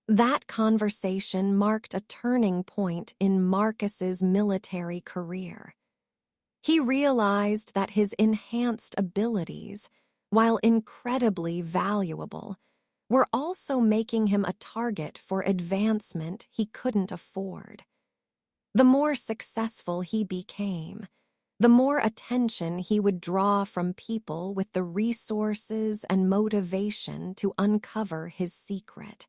That conversation marked a turning point in Marcus's military career. He realized that his enhanced abilities, while incredibly valuable, were also making him a target for advancement he couldn't afford. The more successful he became, the more attention he would draw from people with the resources and motivation to uncover his secret.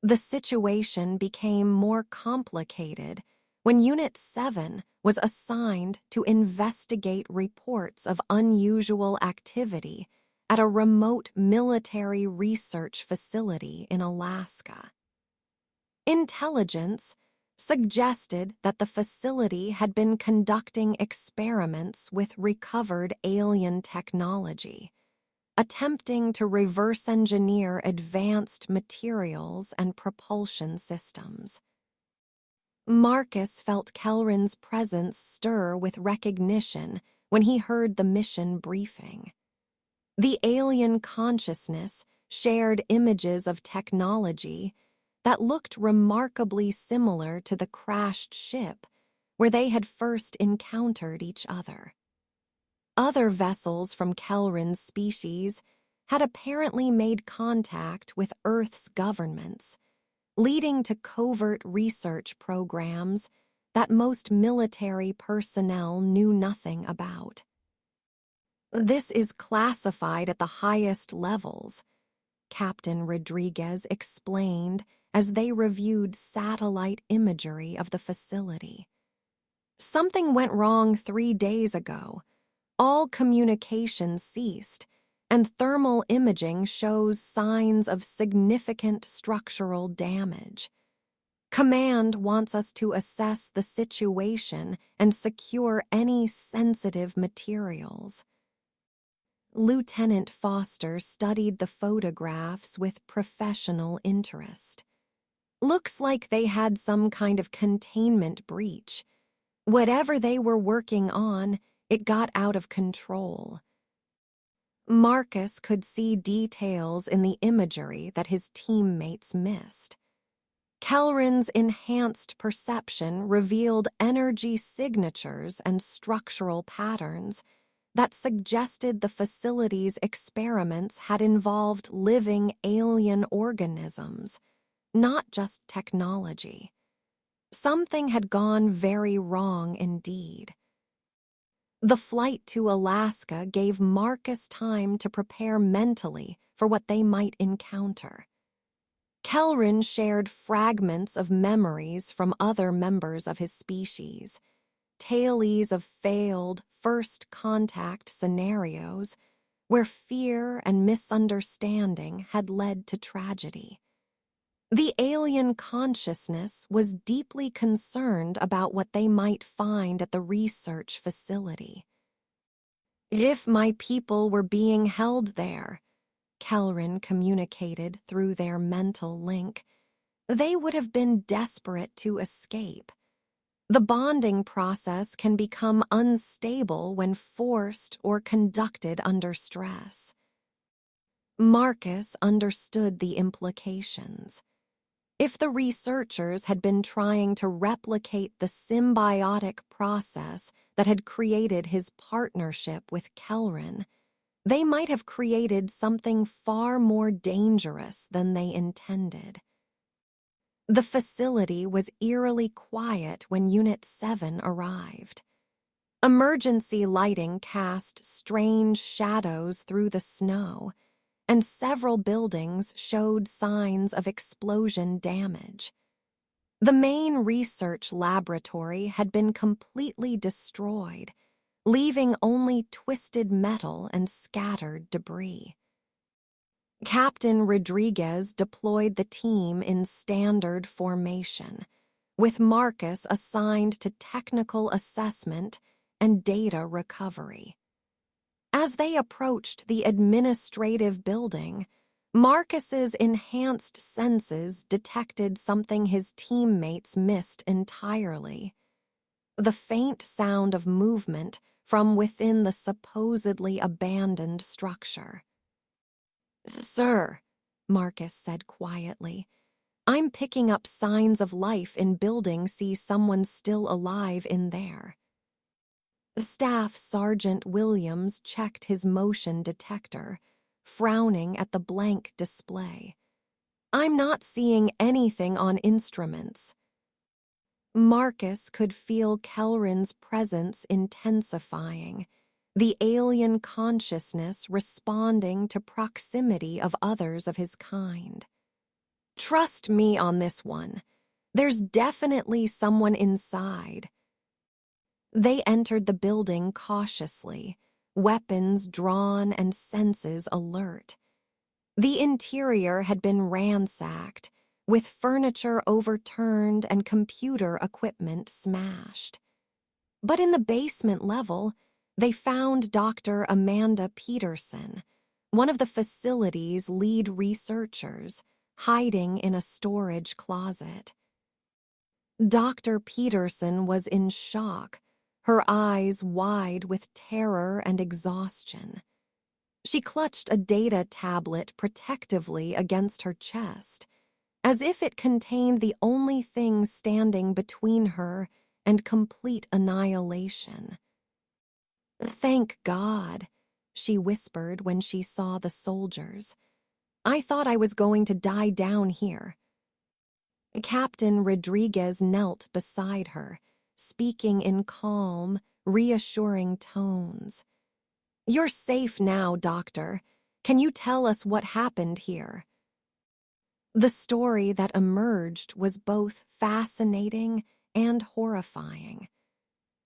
The situation became more complicated when Unit 7 was assigned to investigate reports of unusual activity at a remote military research facility in Alaska. Intelligence suggested that the facility had been conducting experiments with recovered alien technology, attempting to reverse engineer advanced materials and propulsion systems. Marcus felt Kelrin's presence stir with recognition when he heard the mission briefing. The alien consciousness shared images of technology that looked remarkably similar to the crashed ship where they had first encountered each other. Other vessels from Kelrin's species had apparently made contact with Earth's governments, leading to covert research programs that most military personnel knew nothing about. This is classified at the highest levels, Captain Rodriguez explained as they reviewed satellite imagery of the facility. Something went wrong 3 days ago. All communication ceased, and thermal imaging shows signs of significant structural damage. Command wants us to assess the situation and secure any sensitive materials. Lieutenant Foster studied the photographs with professional interest. Looks like they had some kind of containment breach. Whatever they were working on, it got out of control. Marcus could see details in the imagery that his teammates missed. Kelrin's enhanced perception revealed energy signatures and structural patterns that suggested the facility's experiments had involved living alien organisms, not just technology. Something had gone very wrong indeed. The flight to Alaska gave Marcus time to prepare mentally for what they might encounter. Kelrin shared fragments of memories from other members of his species, tales of failed first contact scenarios where fear and misunderstanding had led to tragedy. The alien consciousness was deeply concerned about what they might find at the research facility. If my people were being held there, Kelrin communicated through their mental link, they would have been desperate to escape. The bonding process can become unstable when forced or conducted under stress. Marcus understood the implications. If the researchers had been trying to replicate the symbiotic process that had created his partnership with Kelrin, they might have created something far more dangerous than they intended. The facility was eerily quiet when Unit 7 arrived. Emergency lighting cast strange shadows through the snow, and several buildings showed signs of explosion damage. The main research laboratory had been completely destroyed, leaving only twisted metal and scattered debris. Captain Rodriguez deployed the team in standard formation, with Marcus assigned to technical assessment and data recovery. As they approached the administrative building, Marcus's enhanced senses detected something his teammates missed entirely: the faint sound of movement from within the supposedly abandoned structure. "Sir," Marcus said quietly, I'm picking up signs of life in building. See someone still alive in there. Staff Sergeant Williams checked his motion detector, frowning at the blank display. I'm not seeing anything on instruments. Marcus could feel Kelrin's presence intensifying, the alien consciousness responding to proximity of others of his kind. Trust me on this one. There's definitely someone inside. They entered the building cautiously, weapons drawn and senses alert. The interior had been ransacked, with furniture overturned and computer equipment smashed. But in the basement level, they found Dr. Amanda Peterson, one of the facility's lead researchers, hiding in a storage closet. Dr. Peterson was in shock, her eyes wide with terror and exhaustion. She clutched a data tablet protectively against her chest, as if it contained the only thing standing between her and complete annihilation. "Thank God," she whispered when she saw the soldiers. "I thought I was going to die down here." Captain Rodriguez knelt beside her, speaking in calm, reassuring tones. "You're safe now, Doctor. Can you tell us what happened here?" The story that emerged was both fascinating and horrifying.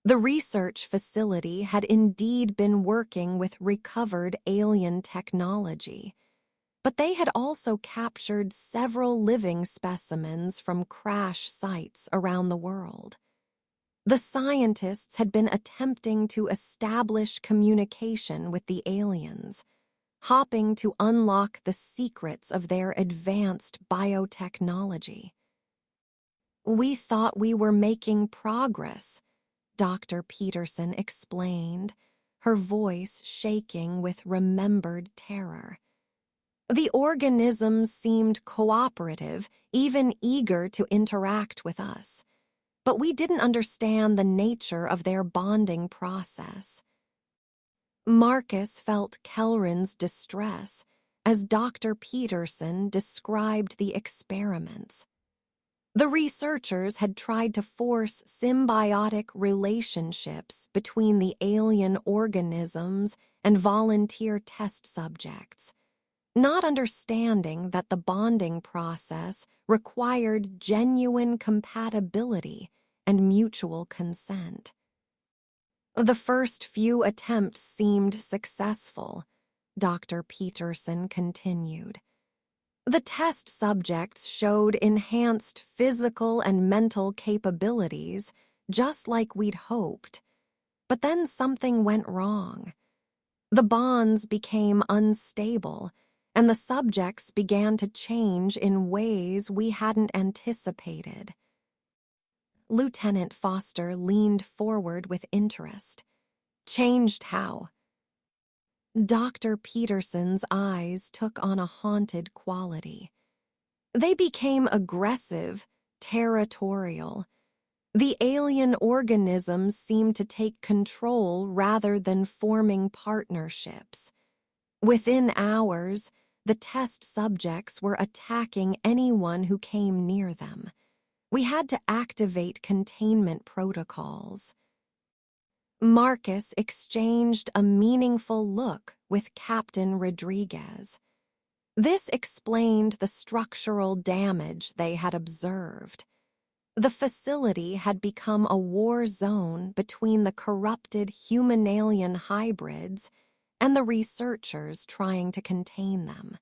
The research facility had indeed been working with recovered alien technology, but they had also captured several living specimens from crash sites around the world. The scientists had been attempting to establish communication with the aliens, hoping to unlock the secrets of their advanced biotechnology. "We thought we were making progress," Dr. Peterson explained, her voice shaking with remembered terror. "The organisms seemed cooperative, even eager to interact with us, but we didn't understand the nature of their bonding process." Marcus felt Kelrin's distress as Dr. Peterson described the experiments. The researchers had tried to force symbiotic relationships between the alien organisms and volunteer test subjects, not understanding that the bonding process required genuine compatibility and mutual consent. "The first few attempts seemed successful," Dr. Peterson continued. "The test subjects showed enhanced physical and mental capabilities, just like we'd hoped. But then something went wrong. The bonds became unstable, and the subjects began to change in ways we hadn't anticipated." Lieutenant Foster leaned forward with interest. "Changed how?" Dr. Peterson's eyes took on a haunted quality. "They became aggressive, territorial. The alien organisms seemed to take control rather than forming partnerships. Within hours, the test subjects were attacking anyone who came near them. We had to activate containment protocols." Marcus exchanged a meaningful look with Captain Rodriguez. This explained the structural damage they had observed. The facility had become a war zone between the corrupted human-alien hybrids and the researchers trying to contain them.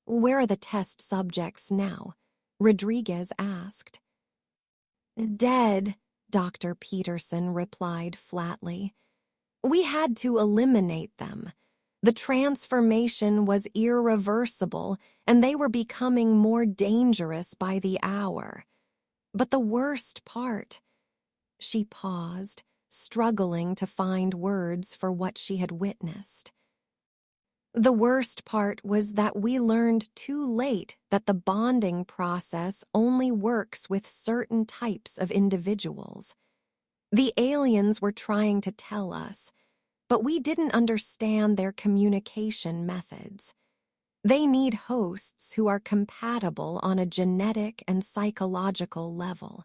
"Where are the test subjects now?" Rodriguez asked. "Dead," Dr. Peterson replied flatly. "We had to eliminate them. The transformation was irreversible, and they were becoming more dangerous by the hour. But the worst part—" She paused, struggling to find words for what she had witnessed. The worst part was that we learned too late that the bonding process only works with certain types of individuals. The aliens were trying to tell us, but we didn't understand their communication methods. They need hosts who are compatible on a genetic and psychological level.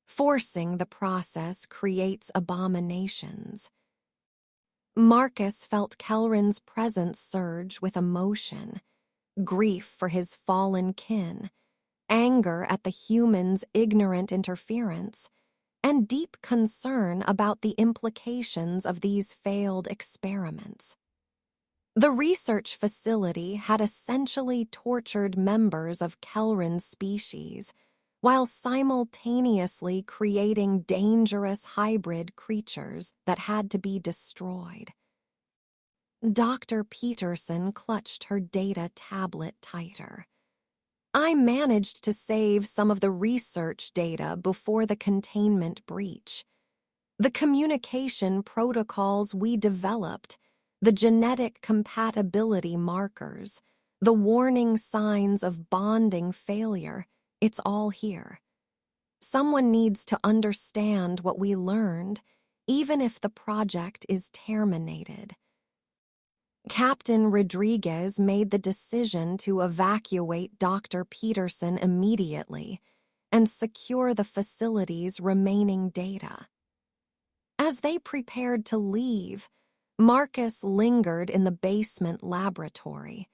Forcing the process creates abominations. Marcus felt Kelrin's presence surge with emotion, grief for his fallen kin, anger at the humans' ignorant interference, and deep concern about the implications of these failed experiments. The research facility had essentially tortured members of Kelrin's species, while simultaneously creating dangerous hybrid creatures that had to be destroyed. Dr. Peterson clutched her data tablet tighter. I managed to save some of the research data before the containment breach. The communication protocols we developed, the genetic compatibility markers, the warning signs of bonding failure, it's all here. Someone needs to understand what we learned, even if the project is terminated. Captain Rodriguez made the decision to evacuate Dr. Peterson immediately and secure the facility's remaining data. As they prepared to leave, Marcus lingered in the basement laboratory,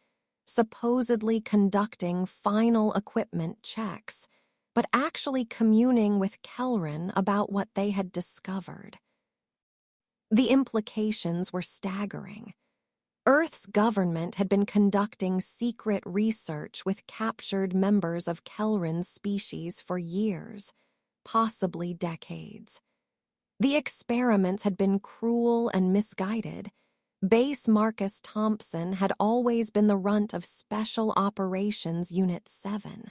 supposedly conducting final equipment checks, but actually communing with Kelrin about what they had discovered. The implications were staggering. Earth's government had been conducting secret research with captured members of Kelrin's species for years, possibly decades. The experiments had been cruel and misguided. Base Marcus Thompson had always been the runt of Special Operations Unit 7.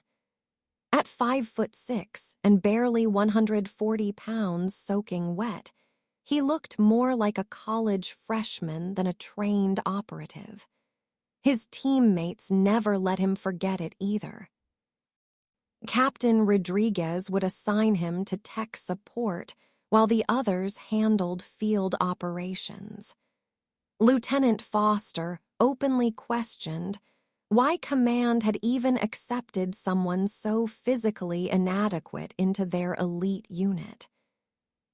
At 5'6" and barely 140 pounds soaking wet, he looked more like a college freshman than a trained operative. His teammates never let him forget it either. Captain Rodriguez would assign him to tech support while the others handled field operations. Lieutenant Foster openly questioned why command had even accepted someone so physically inadequate into their elite unit.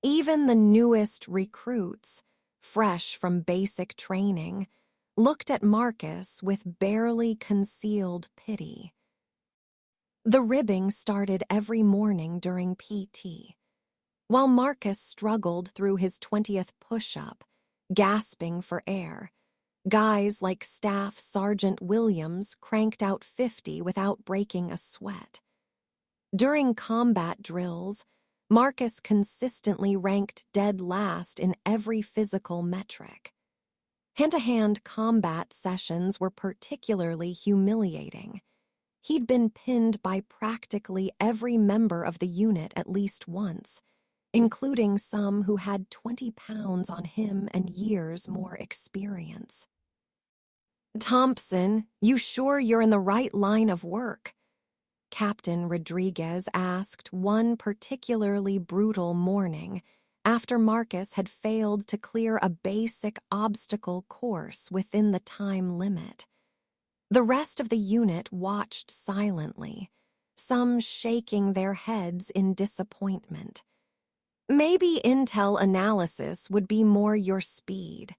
Even the newest recruits, fresh from basic training, looked at Marcus with barely concealed pity. The ribbing started every morning during PT. While Marcus struggled through his 20th push-up, gasping for air, guys like Staff Sergeant Williams cranked out 50 without breaking a sweat. During combat drills, Marcus consistently ranked dead last in every physical metric. Hand-to-hand combat sessions were particularly humiliating. He'd been pinned by practically every member of the unit at least once, including some who had 20 pounds on him and years more experience. "Thompson, you sure you're in the right line of work?" Captain Rodriguez asked one particularly brutal morning after Marcus had failed to clear a basic obstacle course within the time limit. The rest of the unit watched silently, some shaking their heads in disappointment. "Maybe intel analysis would be more your speed."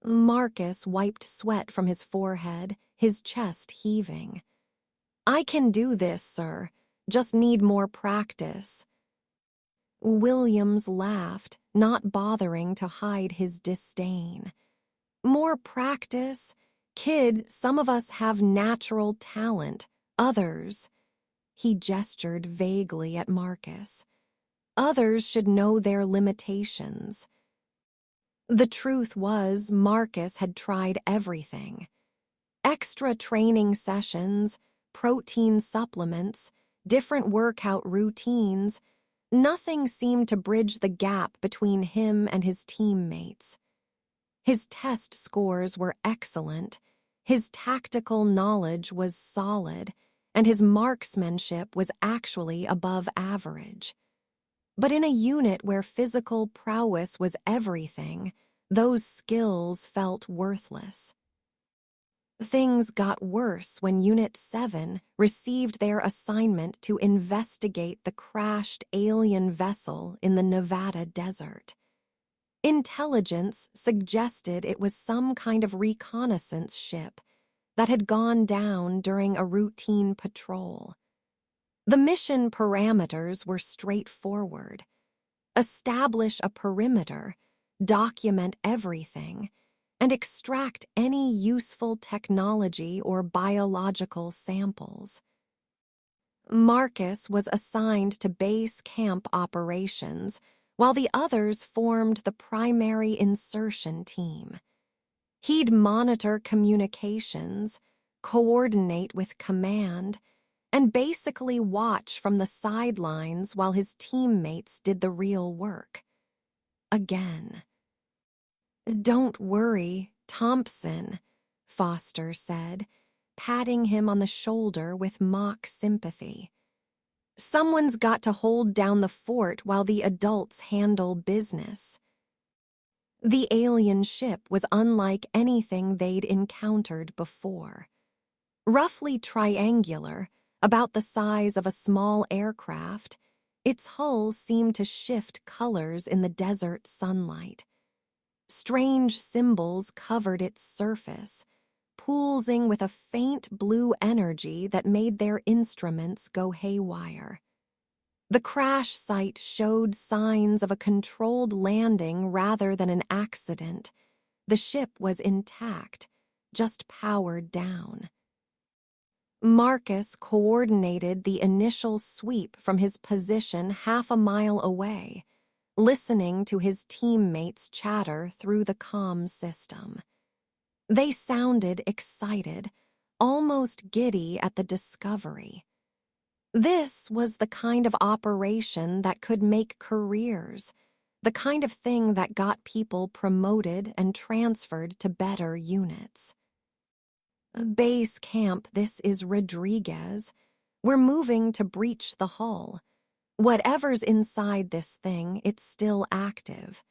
Marcus wiped sweat from his forehead, his chest heaving. "I can do this, sir. Just need more practice." Williams laughed, not bothering to hide his disdain. "More practice? Kid, some of us have natural talent. Others—" He gestured vaguely at Marcus. "Others should know their limitations." The truth was, Marcus had tried everything. Extra training sessions, protein supplements, different workout routines. Nothing seemed to bridge the gap between him and his teammates. His test scores were excellent, his tactical knowledge was solid, and his marksmanship was actually above average. But in a unit where physical prowess was everything, those skills felt worthless. Things got worse when Unit 7 received their assignment to investigate the crashed alien vessel in the Nevada desert. Intelligence suggested it was some kind of reconnaissance ship that had gone down during a routine patrol. The mission parameters were straightforward. Establish a perimeter, document everything, and extract any useful technology or biological samples. Marcus was assigned to base camp operations, while the others formed the primary insertion team. He'd monitor communications, coordinate with command, and basically watch from the sidelines while his teammates did the real work. Again. "Don't worry, Thompson," Foster said, patting him on the shoulder with mock sympathy. "Someone's got to hold down the fort while the adults handle business." The alien ship was unlike anything they'd encountered before. Roughly triangular, about the size of a small aircraft, its hull seemed to shift colors in the desert sunlight. Strange symbols covered its surface, pulsing with a faint blue energy that made their instruments go haywire. The crash site showed signs of a controlled landing rather than an accident. The ship was intact, just powered down. Marcus coordinated the initial sweep from his position half a mile away, listening to his teammates chatter through the comm system. They sounded excited, almost giddy at the discovery. This was the kind of operation that could make careers, the kind of thing that got people promoted and transferred to better units. "Base camp, this is Rodriguez. We're moving to breach the hull. Whatever's inside this thing, it's still active.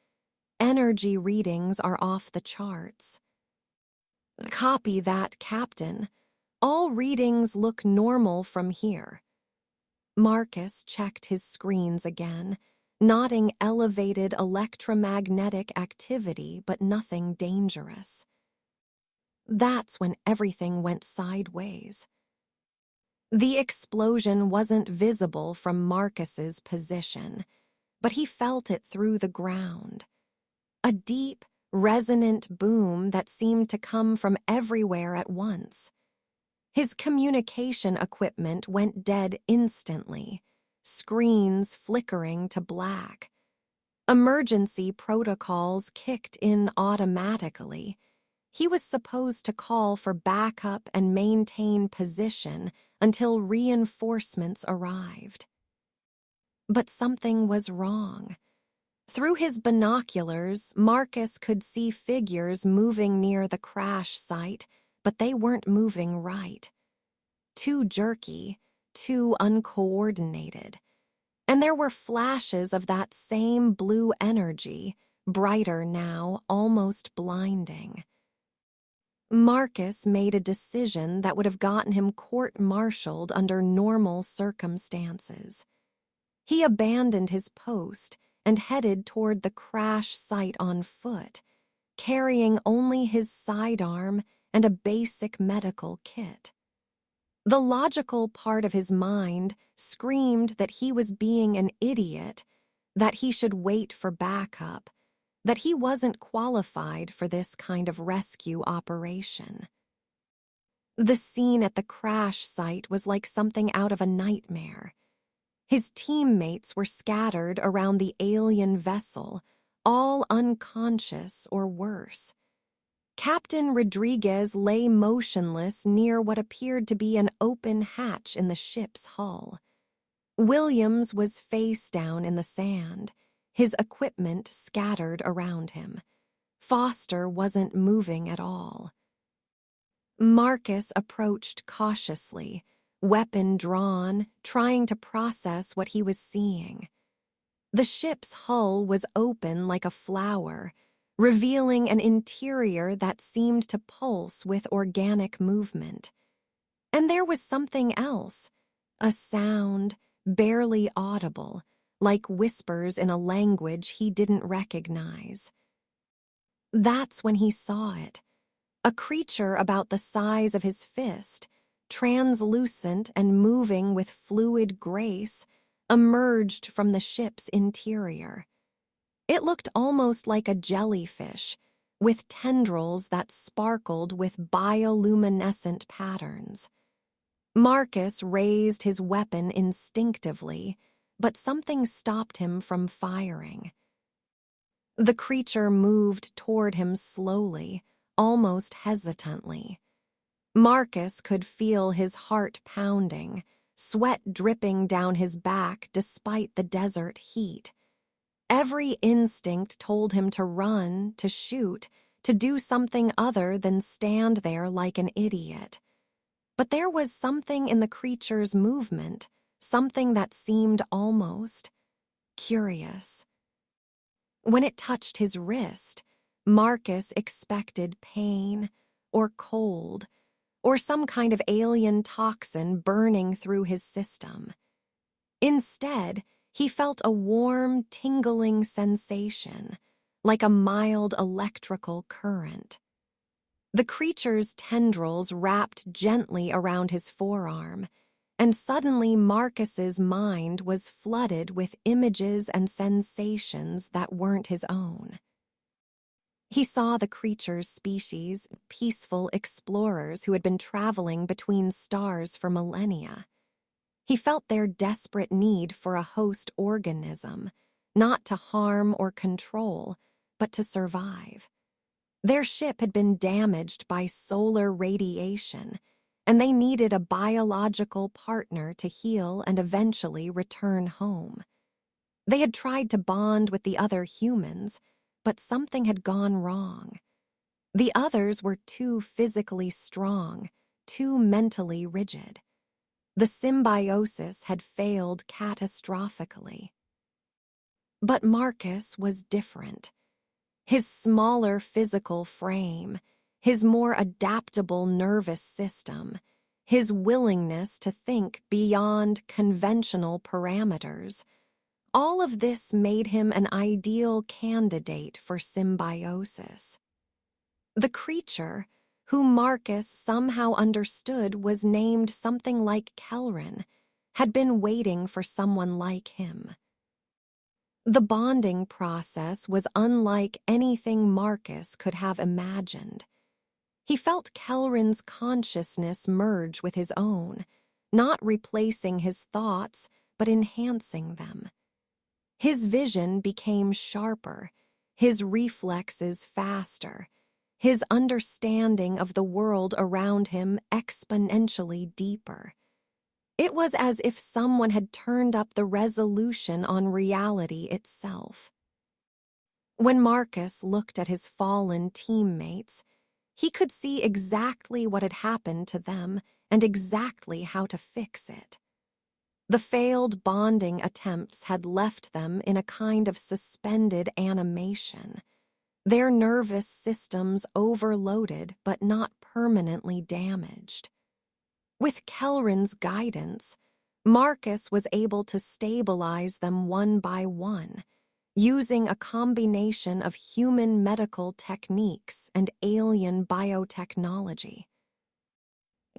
Energy readings are off the charts." "Copy that, Captain. All readings look normal from here." Marcus checked his screens again, noting elevated electromagnetic activity but nothing dangerous. That's when everything went sideways. The explosion wasn't visible from Marcus's position, but he felt it through the ground. A deep, resonant boom that seemed to come from everywhere at once. His communication equipment went dead instantly, screens flickering to black. Emergency protocols kicked in automatically. He was supposed to call for backup and maintain position until reinforcements arrived. But something was wrong. Through his binoculars, Marcus could see figures moving near the crash site, but they weren't moving right. Too jerky, too uncoordinated. And there were flashes of that same blue energy, brighter now, almost blinding. Marcus made a decision that would have gotten him court-martialed under normal circumstances. He abandoned his post and headed toward the crash site on foot, carrying only his sidearm and a basic medical kit. The logical part of his mind screamed that he was being an idiot, that he should wait for backup, that he wasn't qualified for this kind of rescue operation. The scene at the crash site was like something out of a nightmare. His teammates were scattered around the alien vessel, all unconscious or worse. Captain Rodriguez lay motionless near what appeared to be an open hatch in the ship's hull. Williams was face down in the sand, his equipment scattered around him. Foster wasn't moving at all. Marcus approached cautiously, weapon drawn, trying to process what he was seeing. The ship's hull was open like a flower, revealing an interior that seemed to pulse with organic movement. And there was something else, a sound, barely audible, like whispers in a language he didn't recognize. That's when he saw it. A creature about the size of his fist, translucent and moving with fluid grace, emerged from the ship's interior. It looked almost like a jellyfish, with tendrils that sparkled with bioluminescent patterns. Marcus raised his weapon instinctively, but something stopped him from firing. The creature moved toward him slowly, almost hesitantly. Marcus could feel his heart pounding, sweat dripping down his back despite the desert heat. Every instinct told him to run, to shoot, to do something other than stand there like an idiot. But there was something in the creature's movement, something that seemed almost curious. When it touched his wrist, Marcus expected pain or cold or some kind of alien toxin burning through his system. Instead, he felt a warm, tingling sensation, like a mild electrical current. The creature's tendrils wrapped gently around his forearm, and suddenly Marcus's mind was flooded with images and sensations that weren't his own. He saw the creature's species, peaceful explorers who had been traveling between stars for millennia. He felt their desperate need for a host organism, not to harm or control, but to survive. Their ship had been damaged by solar radiation, and they needed a biological partner to heal and eventually return home. They had tried to bond with the other humans, but something had gone wrong. The others were too physically strong, too mentally rigid. The symbiosis had failed catastrophically. But Marcus was different. His smaller physical frame, his more adaptable nervous system, his willingness to think beyond conventional parameters, all of this made him an ideal candidate for symbiosis. The creature, who Marcus somehow understood was named something like Kelrin, had been waiting for someone like him. The bonding process was unlike anything Marcus could have imagined. He felt Kelrin's consciousness merge with his own, not replacing his thoughts, but enhancing them. His vision became sharper, his reflexes faster, his understanding of the world around him exponentially deeper. It was as if someone had turned up the resolution on reality itself. When Marcus looked at his fallen teammates, he could see exactly what had happened to them and exactly how to fix it. The failed bonding attempts had left them in a kind of suspended animation, their nervous systems overloaded but not permanently damaged. With Kelrin's guidance, Marcus was able to stabilize them one by one, using a combination of human medical techniques and alien biotechnology.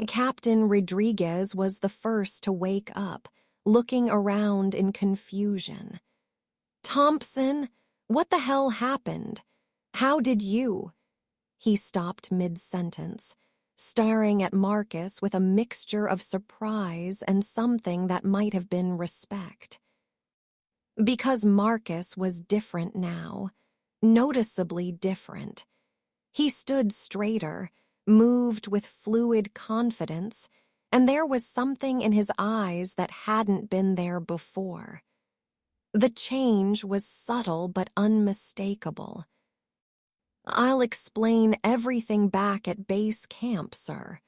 Captain Rodriguez was the first to wake up, looking around in confusion. "Thompson, what the hell happened? How did you?" He stopped mid-sentence, staring at Marcus with a mixture of surprise and something that might have been respect. Because Marcus was different now, noticeably different. He stood straighter, moved with fluid confidence, and there was something in his eyes that hadn't been there before. The change was subtle but unmistakable. "I'll explain everything back at base camp, sir,"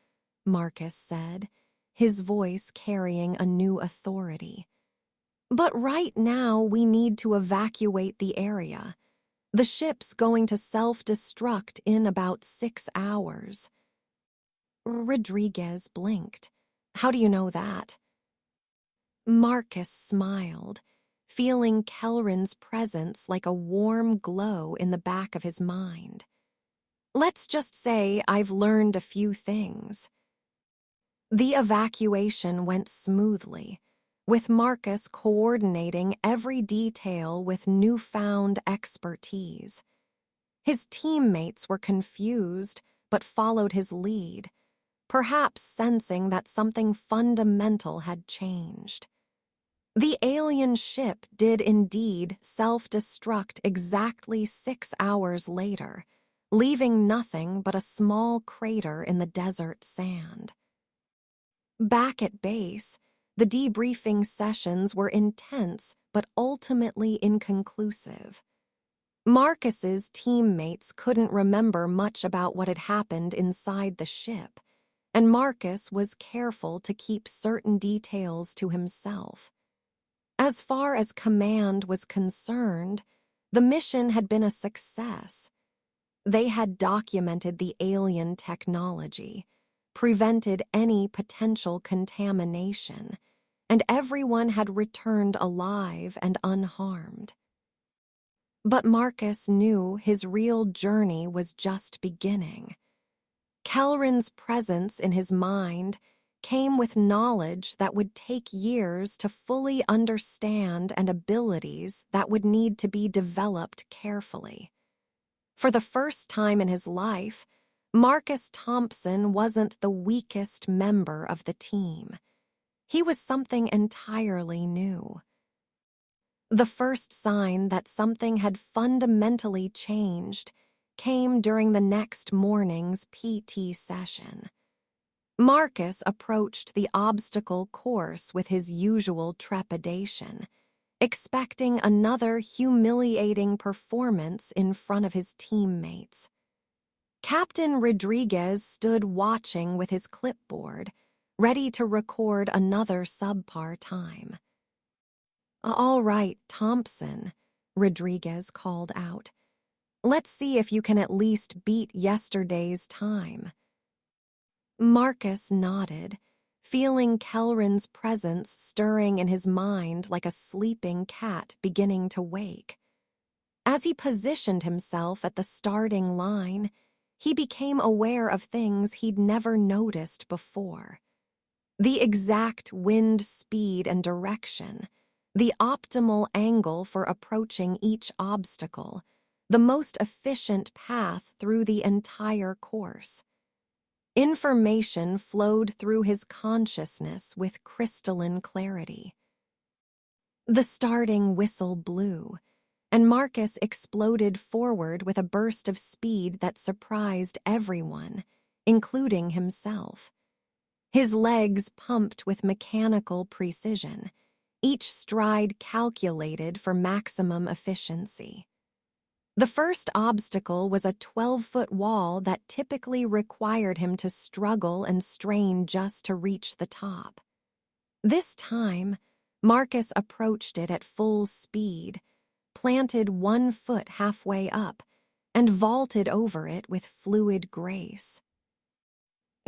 Marcus said, his voice carrying a new authority. "But right now we need to evacuate the area. The ship's going to self-destruct in about 6 hours." Rodriguez blinked. "How do you know that?" Marcus smiled, feeling Kelrin's presence like a warm glow in the back of his mind. "Let's just say I've learned a few things." The evacuation went smoothly, with Marcus coordinating every detail with newfound expertise. His teammates were confused, but followed his lead, perhaps sensing that something fundamental had changed. The alien ship did indeed self-destruct exactly 6 hours later, leaving nothing but a small crater in the desert sand. Back at base, the debriefing sessions were intense but ultimately inconclusive. Marcus's teammates couldn't remember much about what had happened inside the ship, and Marcus was careful to keep certain details to himself. As far as command was concerned, the mission had been a success. They had documented the alien technology, prevented any potential contamination, and everyone had returned alive and unharmed. But Marcus knew his real journey was just beginning. Kelrin's presence in his mind came with knowledge that would take years to fully understand and abilities that would need to be developed carefully. For the first time in his life, Marcus Thompson wasn't the weakest member of the team. He was something entirely new. The first sign that something had fundamentally changed came during the next morning's PT session. Marcus approached the obstacle course with his usual trepidation, expecting another humiliating performance in front of his teammates. Captain Rodriguez stood watching with his clipboard, ready to record another subpar time. "All right, Thompson," Rodriguez called out. "Let's see if you can at least beat yesterday's time." Marcus nodded, feeling Kelrin's presence stirring in his mind like a sleeping cat beginning to wake. As he positioned himself at the starting line, he became aware of things he'd never noticed before. The exact wind speed and direction, the optimal angle for approaching each obstacle, the most efficient path through the entire course. Information flowed through his consciousness with crystalline clarity. The starting whistle blew, and Marcus exploded forward with a burst of speed that surprised everyone, including himself. His legs pumped with mechanical precision, each stride calculated for maximum efficiency. The first obstacle was a 12-foot wall that typically required him to struggle and strain just to reach the top. This time, Marcus approached it at full speed, planted 1 foot halfway up, and vaulted over it with fluid grace.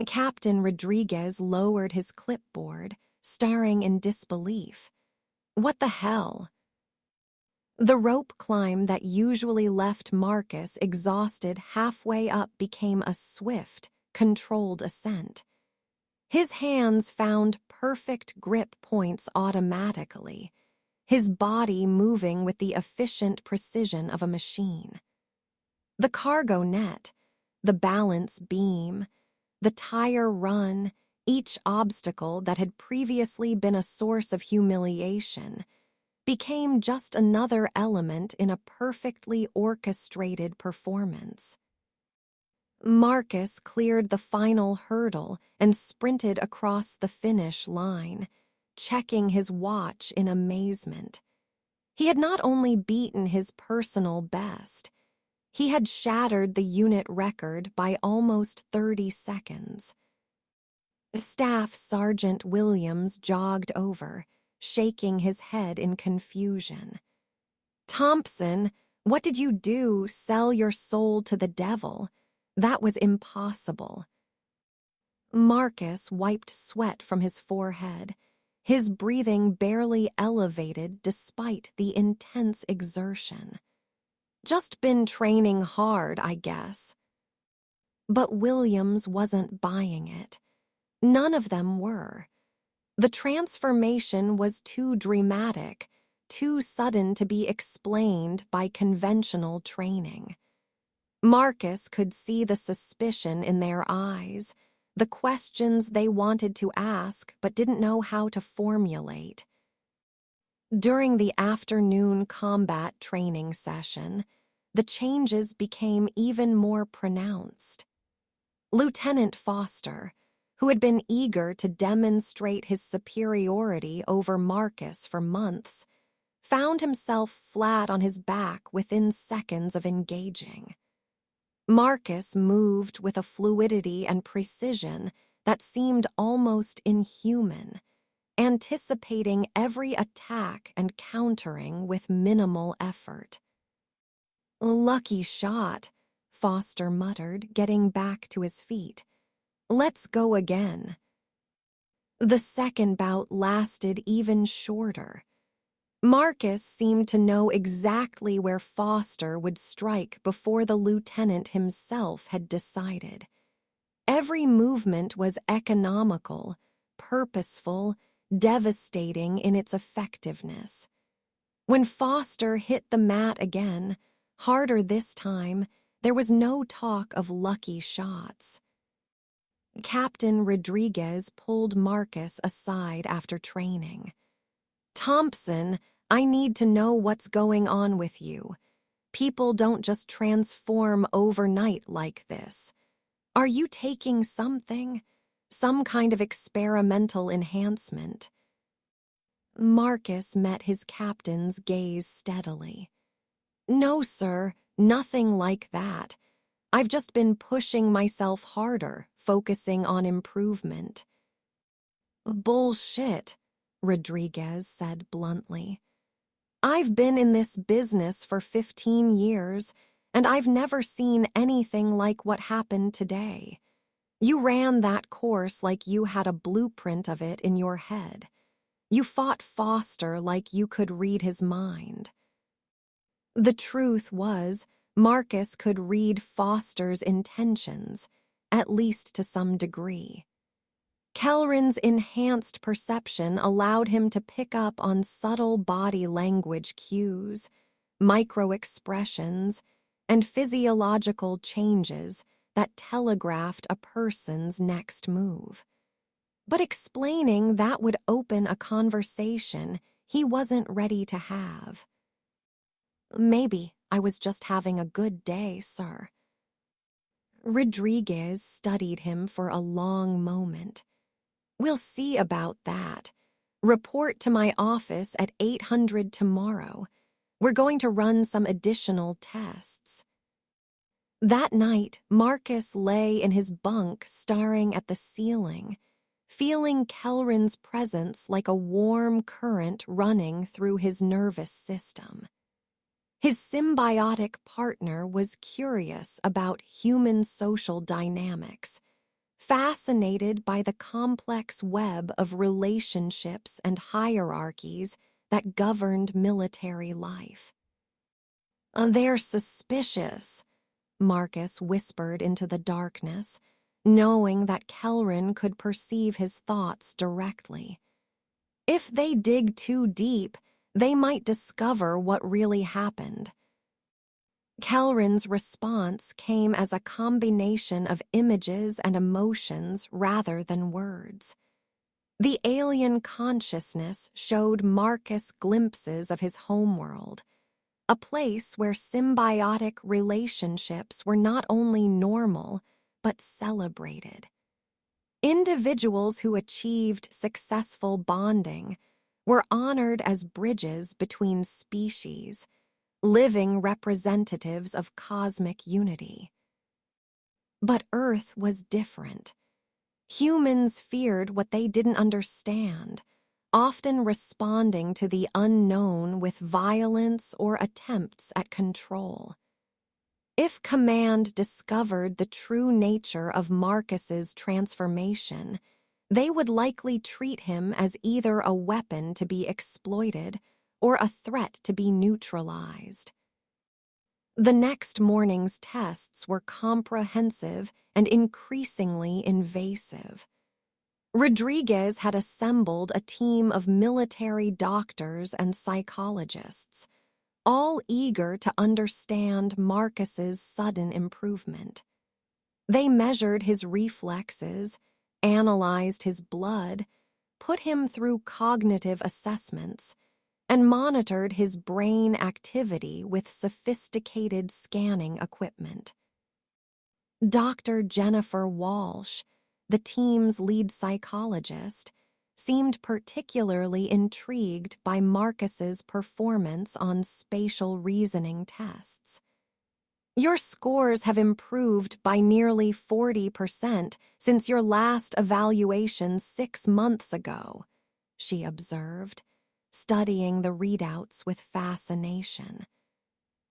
Captain Rodriguez lowered his clipboard, staring in disbelief. What the hell? The rope climb that usually left Marcus exhausted halfway up became a swift, controlled ascent. His hands found perfect grip points automatically, his body moving with the efficient precision of a machine. The cargo net, the balance beam, the tire run, each obstacle that had previously been a source of humiliation, became just another element in a perfectly orchestrated performance. Marcus cleared the final hurdle and sprinted across the finish line, checking his watch in amazement. He had not only beaten his personal best, He had shattered the unit record by almost 30 seconds. Staff Sergeant Williams jogged over, shaking his head in confusion. "Thompson, what did you do? Sell your soul to the devil? That was impossible." Marcus wiped sweat from his forehead, his breathing barely elevated despite the intense exertion. "Just been training hard, I guess." But Williams wasn't buying it. None of them were. The transformation was too dramatic, too sudden to be explained by conventional training. Marcus could see the suspicion in their eyes, the questions they wanted to ask but didn't know how to formulate. During the afternoon combat training session, the changes became even more pronounced. Lieutenant Foster, who had been eager to demonstrate his superiority over Marcus for months, found himself flat on his back within seconds of engaging. Marcus moved with a fluidity and precision that seemed almost inhuman, anticipating every attack and countering with minimal effort. "Lucky shot," Foster muttered, getting back to his feet. "Let's go again." The second bout lasted even shorter. Marcus seemed to know exactly where Foster would strike before the lieutenant himself had decided. Every movement was economical, purposeful, devastating in its effectiveness. When Foster hit the mat again, harder this time, there was no talk of lucky shots. Captain Rodriguez pulled Marcus aside after training. "Thompson, I need to know what's going on with you. People don't just transform overnight like this. Are you taking something? Some kind of experimental enhancement?" Marcus met his captain's gaze steadily. "No, sir, nothing like that. I've just been pushing myself harder, focusing on improvement." "Bullshit," Rodriguez said bluntly. "I've been in this business for 15 years, and I've never seen anything like what happened today. You ran that course like you had a blueprint of it in your head. You fought Foster like you could read his mind." The truth was, Marcus could read Foster's intentions, at least to some degree. Kelrin's enhanced perception allowed him to pick up on subtle body language cues, micro-expressions, and physiological changes that telegraphed a person's next move. But explaining that would open a conversation he wasn't ready to have. "Maybe I was just having a good day, sir." Rodriguez studied him for a long moment. "We'll see about that. Report to my office at 800 tomorrow. We're going to run some additional tests." That night, Marcus lay in his bunk staring at the ceiling, feeling Kelrin's presence like a warm current running through his nervous system. His symbiotic partner was curious about human social dynamics, fascinated by the complex web of relationships and hierarchies that governed military life. "They're suspicious," Marcus whispered into the darkness, knowing that Kelrin could perceive his thoughts directly. "If they dig too deep, they might discover what really happened." Kelrin's response came as a combination of images and emotions rather than words. The alien consciousness showed Marcus glimpses of his homeworld, a place where symbiotic relationships were not only normal, but celebrated. Individuals who achieved successful bonding were honored as bridges between species, living representatives of cosmic unity. But Earth was different. Humans feared what they didn't understand, often responding to the unknown with violence or attempts at control. If Command discovered the true nature of Marcus's transformation, they would likely treat him as either a weapon to be exploited or a threat to be neutralized. The next morning's tests were comprehensive and increasingly invasive. Rodriguez had assembled a team of military doctors and psychologists, all eager to understand Marcus's sudden improvement. They measured his reflexes, analyzed his blood, put him through cognitive assessments, and monitored his brain activity with sophisticated scanning equipment. Dr. Jennifer Walsh, the team's lead psychologist, seemed particularly intrigued by Marcus's performance on spatial reasoning tests. "Your scores have improved by nearly 40% since your last evaluation 6 months ago," she observed, studying the readouts with fascination.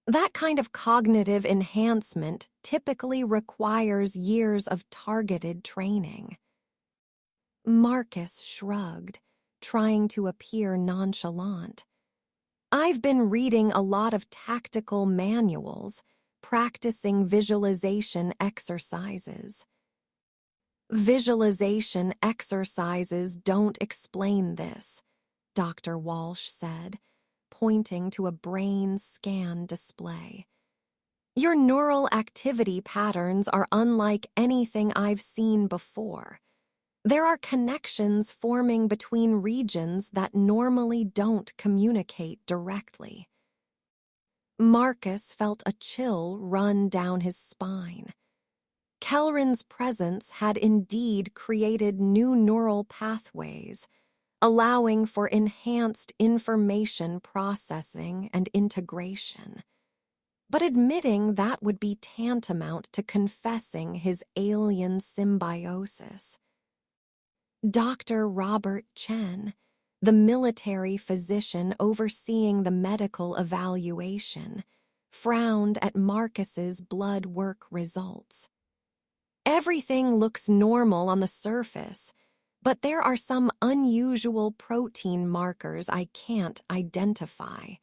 "That kind of cognitive enhancement typically requires years of targeted training." Marcus shrugged, trying to appear nonchalant. "I've been reading a lot of tactical manuals, practicing visualization exercises." "Visualization exercises don't explain this," Dr. Walsh said, pointing to a brain scan display. "Your neural activity patterns are unlike anything I've seen before. There are connections forming between regions that normally don't communicate directly." Marcus felt a chill run down his spine. Kelrin's presence had indeed created new neural pathways, allowing for enhanced information processing and integration. But admitting that would be tantamount to confessing his alien symbiosis. Dr. Robert Chen, the military physician overseeing the medical evaluation, frowned at Marcus's blood work results. "Everything looks normal on the surface, but there are some unusual protein markers I can't identify.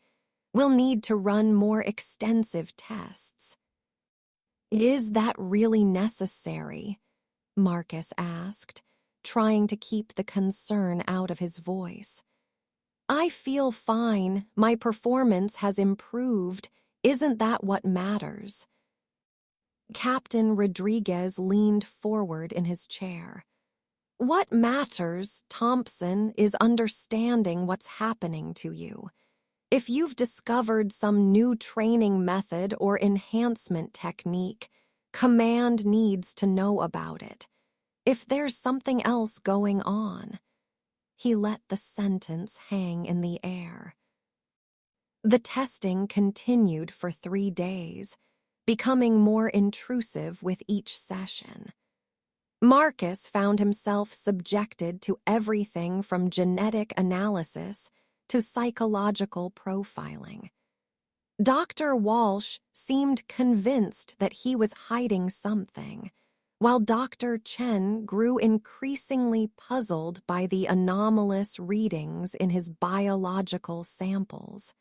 We'll need to run more extensive tests." "Is that really necessary?" Marcus asked, trying to keep the concern out of his voice. "I feel fine. My performance has improved. Isn't that what matters?" Captain Rodriguez leaned forward in his chair. "What matters, Thompson, is understanding what's happening to you. If you've discovered some new training method or enhancement technique, Command needs to know about it. If there's something else going on." He let the sentence hang in the air. The testing continued for 3 days, becoming more intrusive with each session. Marcus found himself subjected to everything from genetic analysis to psychological profiling. Dr. Walsh seemed convinced that he was hiding something, while Dr. Chen grew increasingly puzzled by the anomalous readings in his biological samples.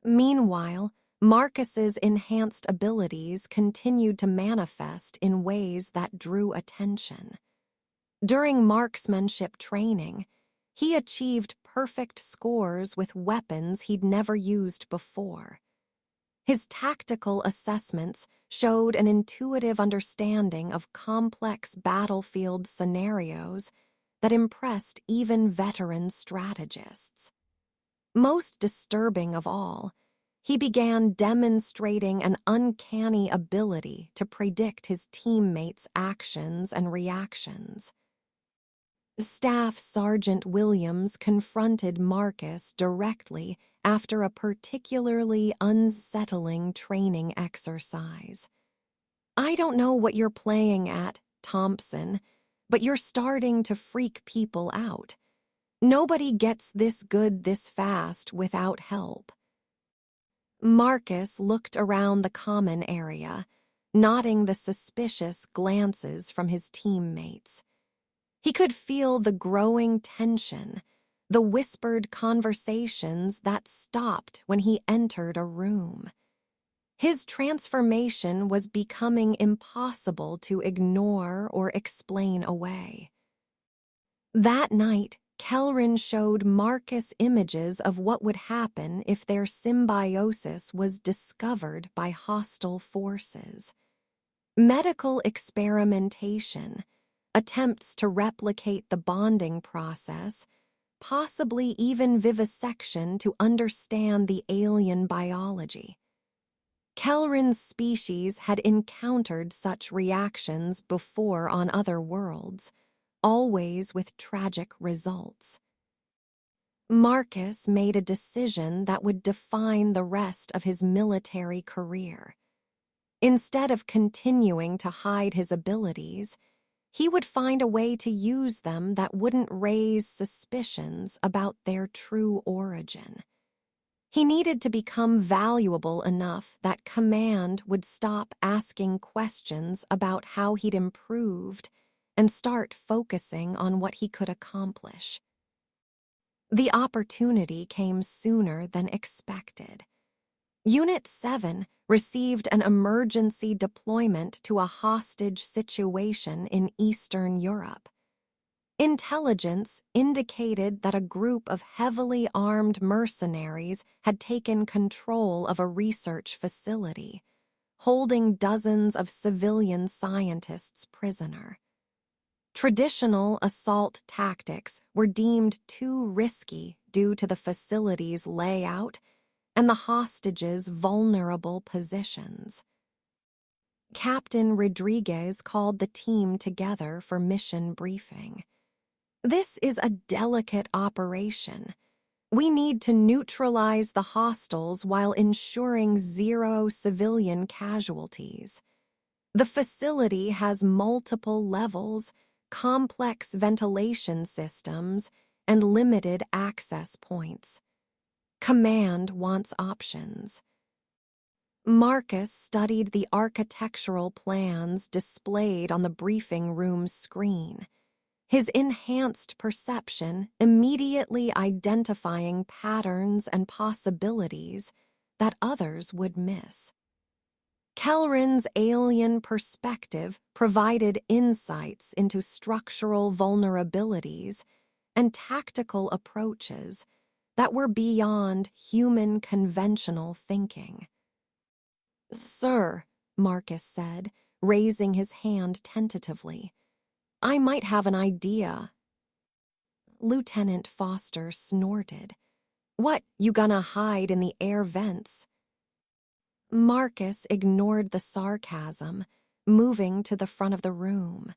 Meanwhile, Marcus's enhanced abilities continued to manifest in ways that drew attention. During marksmanship training, he achieved perfect scores with weapons he'd never used before. His tactical assessments showed an intuitive understanding of complex battlefield scenarios that impressed even veteran strategists. Most disturbing of all, he began demonstrating an uncanny ability to predict his teammates' actions and reactions. Staff Sergeant Williams confronted Marcus directly after a particularly unsettling training exercise. "I don't know what you're playing at, Thompson, but you're starting to freak people out. Nobody gets this good this fast without help." Marcus looked around the common area, noting the suspicious glances from his teammates. He could feel the growing tension, the whispered conversations that stopped when he entered a room. His transformation was becoming impossible to ignore or explain away. That night, Kelrin showed Marcus images of what would happen if their symbiosis was discovered by hostile forces. Medical experimentation, attempts to replicate the bonding process, possibly even vivisection to understand the alien biology. Kelrin's species had encountered such reactions before on other worlds, always with tragic results. Marcus made a decision that would define the rest of his military career. Instead of continuing to hide his abilities, he would find a way to use them that wouldn't raise suspicions about their true origin. He needed to become valuable enough that command would stop asking questions about how he'd improved and start focusing on what he could accomplish. The opportunity came sooner than expected. Unit 7 received an emergency deployment to a hostage situation in Eastern Europe. Intelligence indicated that a group of heavily armed mercenaries had taken control of a research facility, holding dozens of civilian scientists prisoner. Traditional assault tactics were deemed too risky due to the facility's layout and the hostages' vulnerable positions. Captain Rodriguez called the team together for mission briefing. "This is a delicate operation. We need to neutralize the hostiles while ensuring zero civilian casualties. The facility has multiple levels, complex ventilation systems, and limited access points. Command wants options." Marcus studied the architectural plans displayed on the briefing room's screen, his enhanced perception immediately identifying patterns and possibilities that others would miss. Kelrin's alien perspective provided insights into structural vulnerabilities and tactical approaches that were beyond human conventional thinking. "Sir," Marcus said, raising his hand tentatively, "I might have an idea." Lieutenant Foster snorted. "What, you gonna hide in the air vents?" Marcus ignored the sarcasm, moving to the front of the room.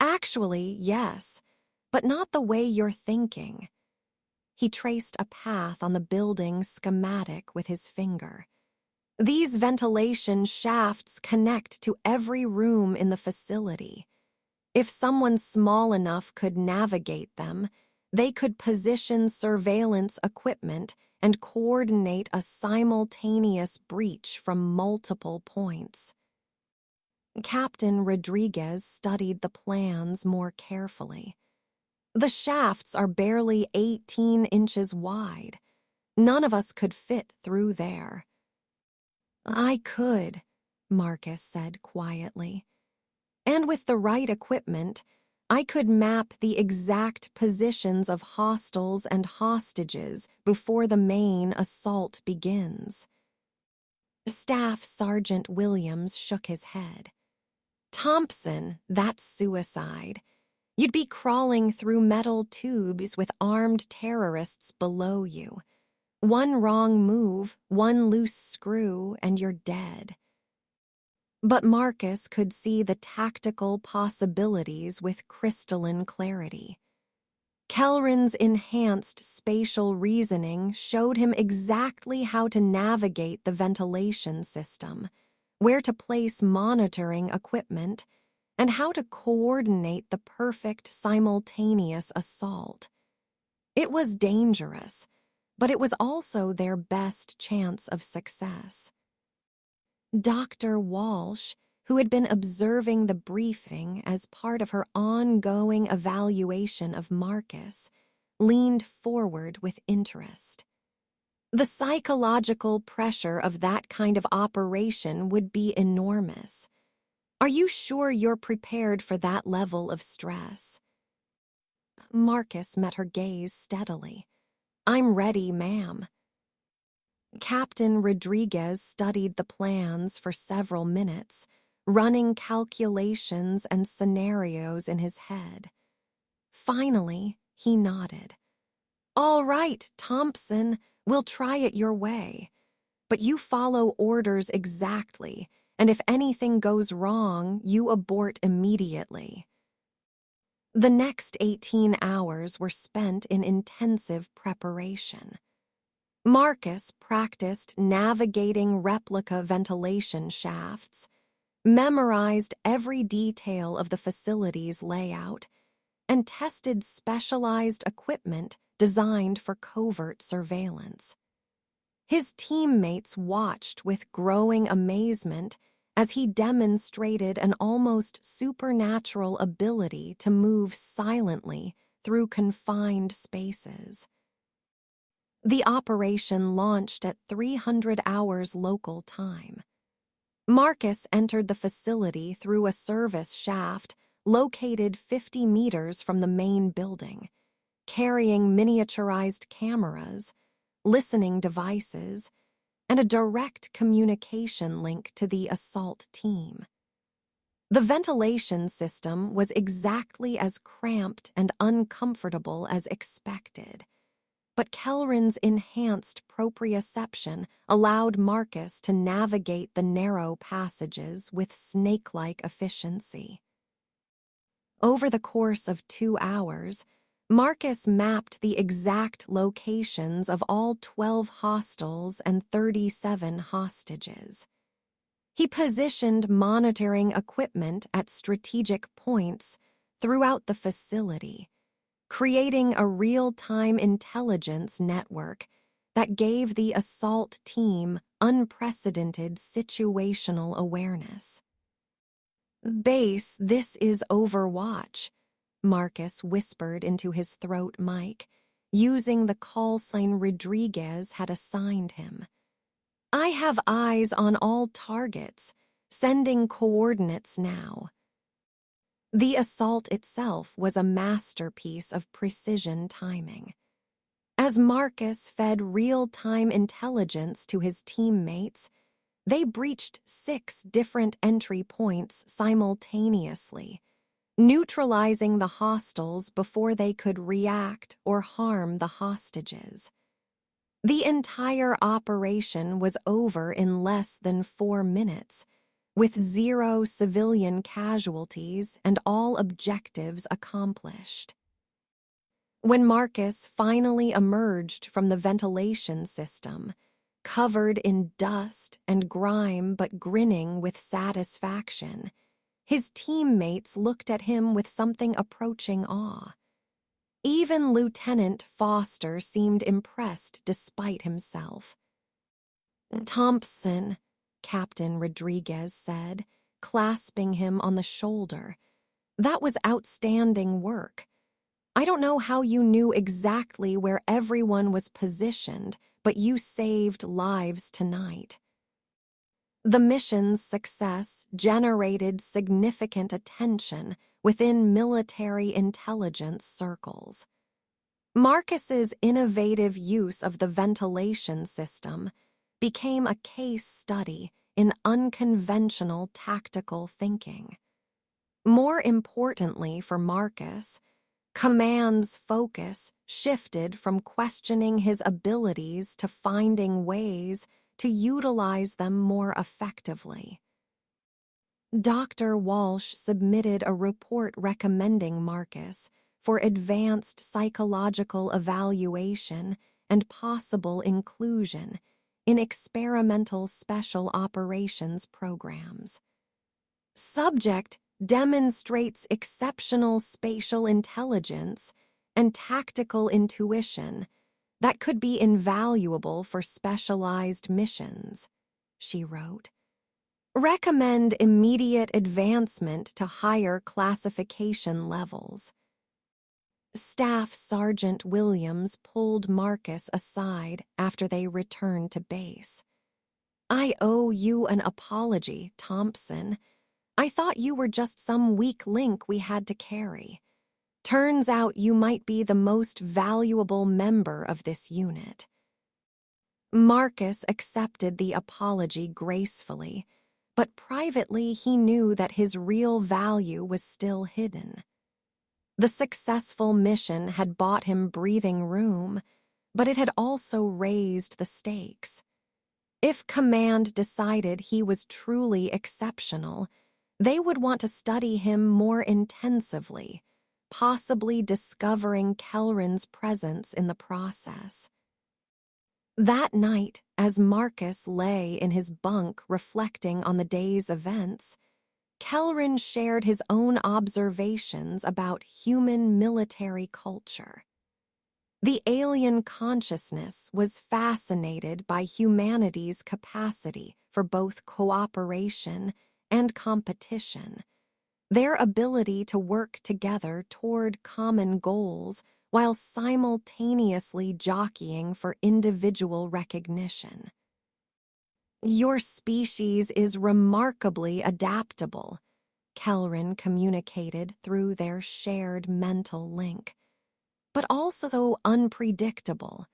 "Actually, yes, but not the way you're thinking." He traced a path on the building's schematic with his finger. "These ventilation shafts connect to every room in the facility. If someone small enough could navigate them, they could position surveillance equipment and coordinate a simultaneous breach from multiple points." Captain Rodriguez studied the plans more carefully. "The shafts are barely 18 inches wide. None of us could fit through there." "I could," Marcus said quietly. "And with the right equipment, I could map the exact positions of hostiles and hostages before the main assault begins." Staff Sergeant Williams shook his head. "Thompson, that's suicide. You'd be crawling through metal tubes with armed terrorists below you. One wrong move, one loose screw, and you're dead." But Marcus could see the tactical possibilities with crystalline clarity. Kelrin's enhanced spatial reasoning showed him exactly how to navigate the ventilation system, where to place monitoring equipment, and how to coordinate the perfect simultaneous assault. It was dangerous, but it was also their best chance of success. Dr. Walsh, who had been observing the briefing as part of her ongoing evaluation of Marcus, leaned forward with interest. The psychological pressure of that kind of operation would be enormous. Are you sure you're prepared for that level of stress? Marcus met her gaze steadily. I'm ready, ma'am. Captain Rodriguez studied the plans for several minutes, running calculations and scenarios in his head. Finally, he nodded. All right, Thompson, we'll try it your way. But you follow orders exactly, and if anything goes wrong, you abort immediately. The next 18 hours were spent in intensive preparation. Marcus practiced navigating replica ventilation shafts, memorized every detail of the facility's layout, and tested specialized equipment designed for covert surveillance. His teammates watched with growing amazement as he demonstrated an almost supernatural ability to move silently through confined spaces. The operation launched at 300 hours local time. Marcus entered the facility through a service shaft located 50 meters from the main building, carrying miniaturized cameras, listening devices, and a direct communication link to the assault team. The ventilation system was exactly as cramped and uncomfortable as expected, but Kelrin's enhanced proprioception allowed Marcus to navigate the narrow passages with snake-like efficiency. Over the course of 2 hours, Marcus mapped the exact locations of all 12 hostiles and 37 hostages. He positioned monitoring equipment at strategic points throughout the facility, creating a real-time intelligence network that gave the assault team unprecedented situational awareness. Base, this is Overwatch, Marcus whispered into his throat mic, using the call sign Rodriguez had assigned him. I have eyes on all targets, sending coordinates now. The assault itself was a masterpiece of precision timing. As Marcus fed real-time intelligence to his teammates, they breached 6 different entry points simultaneously, neutralizing the hostiles before they could react or harm the hostages. The entire operation was over in less than 4 minutes, with 0 civilian casualties and all objectives accomplished. When Marcus finally emerged from the ventilation system, covered in dust and grime but grinning with satisfaction, his teammates looked at him with something approaching awe. Even Lieutenant Foster seemed impressed despite himself. Thompson, Captain Rodriguez said, clasping him on the shoulder, that was outstanding work. I don't know how you knew exactly where everyone was positioned, but you saved lives tonight. The mission's success generated significant attention within military intelligence circles. Marcus's innovative use of the ventilation system became a case study in unconventional tactical thinking. More importantly for Marcus, Command's focus shifted from questioning his abilities to finding ways to utilize them more effectively. Dr. Walsh submitted a report recommending Marcus for advanced psychological evaluation and possible inclusion in experimental special operations programs. Subject demonstrates exceptional spatial intelligence and tactical intuition that could be invaluable for specialized missions, she wrote. Recommend immediate advancement to higher classification levels. Staff Sergeant Williams pulled Marcus aside after they returned to base. I owe you an apology, Thompson. I thought you were just some weak link we had to carry. Turns out you might be the most valuable member of this unit. Marcus accepted the apology gracefully, but privately he knew that his real value was still hidden. The successful mission had bought him breathing room, but it had also raised the stakes. If Command decided he was truly exceptional, they would want to study him more intensively, possibly discovering Kelrin's presence in the process. That night, as Marcus lay in his bunk reflecting on the day's events, Kelrin shared his own observations about human military culture. The alien consciousness was fascinated by humanity's capacity for both cooperation and competition, their ability to work together toward common goals while simultaneously jockeying for individual recognition. Your species is remarkably adaptable, Kelrin communicated through their shared mental link, but also unpredictable.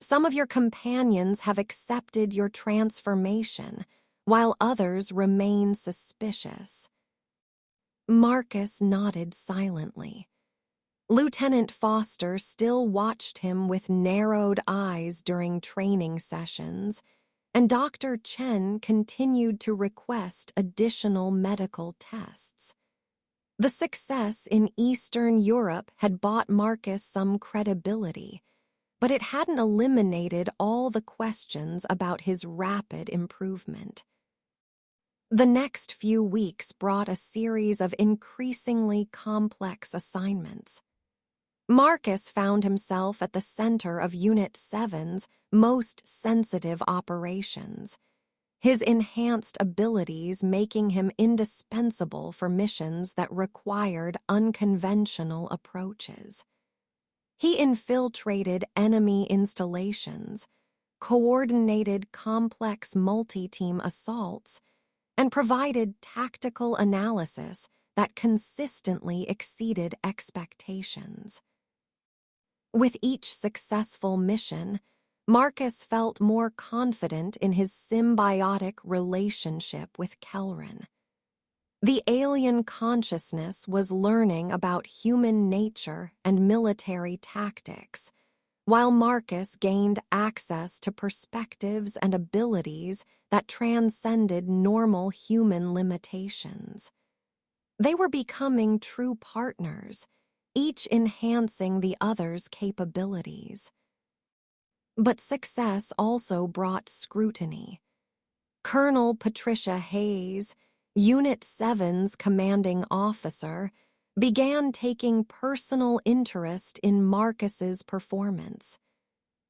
Some of your companions have accepted your transformation, while others remain suspicious. Marcus nodded silently. Lieutenant Foster still watched him with narrowed eyes during training sessions, and Dr. Chen continued to request additional medical tests. The success in Eastern Europe had bought Marcus some credibility, but it hadn't eliminated all the questions about his rapid improvement. The next few weeks brought a series of increasingly complex assignments. Marcus found himself at the center of Unit 7's most sensitive operations, his enhanced abilities making him indispensable for missions that required unconventional approaches. He infiltrated enemy installations, coordinated complex multi-team assaults, and provided tactical analysis that consistently exceeded expectations. With each successful mission, Marcus felt more confident in his symbiotic relationship with Kelrin. The alien consciousness was learning about human nature and military tactics, while Marcus gained access to perspectives and abilities that transcended normal human limitations. They were becoming true partners, each enhancing the other's capabilities. But success also brought scrutiny. Colonel Patricia Hayes, Unit 7's commanding officer, began taking personal interest in Marcus's performance.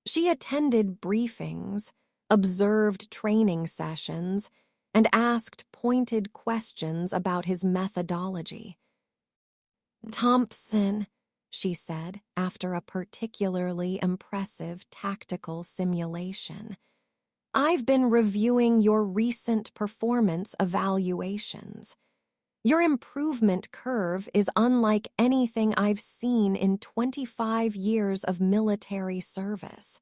She attended briefings, observed training sessions, and asked pointed questions about his methodology. Thompson, she said after a particularly impressive tactical simulation, I've been reviewing your recent performance evaluations. Your improvement curve is unlike anything I've seen in 25 years of military service.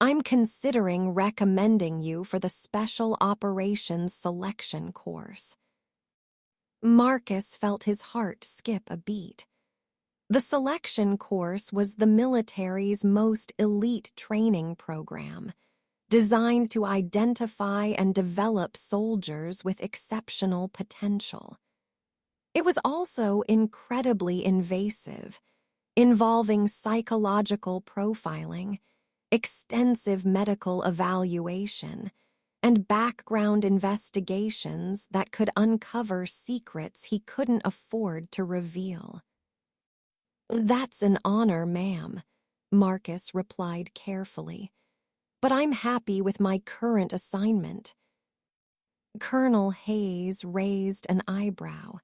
I'm considering recommending you for the Special Operations Selection course. Marcus felt his heart skip a beat. The selection course was the military's most elite training program, designed to identify and develop soldiers with exceptional potential. It was also incredibly invasive, involving psychological profiling, extensive medical evaluation, and background investigations that could uncover secrets he couldn't afford to reveal. "That's an honor, ma'am," Marcus replied carefully, "but I'm happy with my current assignment." Colonel Hayes raised an eyebrow.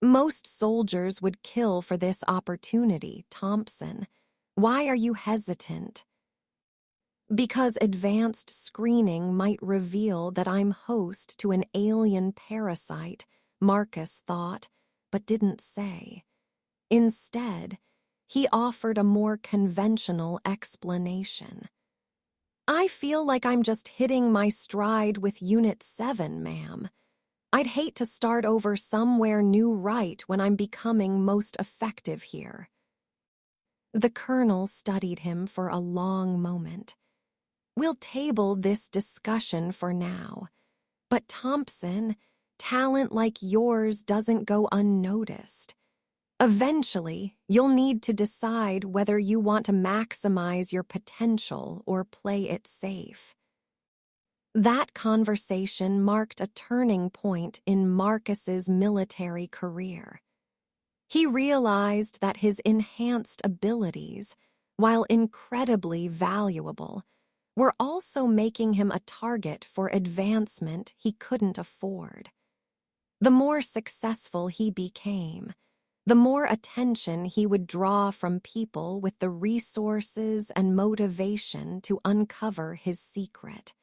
"Most soldiers would kill for this opportunity, Thompson. Why are you hesitant?" "Because advanced screening might reveal that I'm host to an alien parasite," Marcus thought, but didn't say. Instead, he offered a more conventional explanation. "I feel like I'm just hitting my stride with Unit 7, ma'am. I'd hate to start over somewhere new right when I'm becoming most effective here." The colonel studied him for a long moment. "We'll table this discussion for now. But Thompson, talent like yours doesn't go unnoticed. Eventually, you'll need to decide whether you want to maximize your potential or play it safe." That conversation marked a turning point in Marcus's military career. He realized that his enhanced abilities, while incredibly valuable, were also making him a target for advancement he couldn't afford. The more successful he became, the more attention he would draw from people with the resources and motivation to uncover his secret.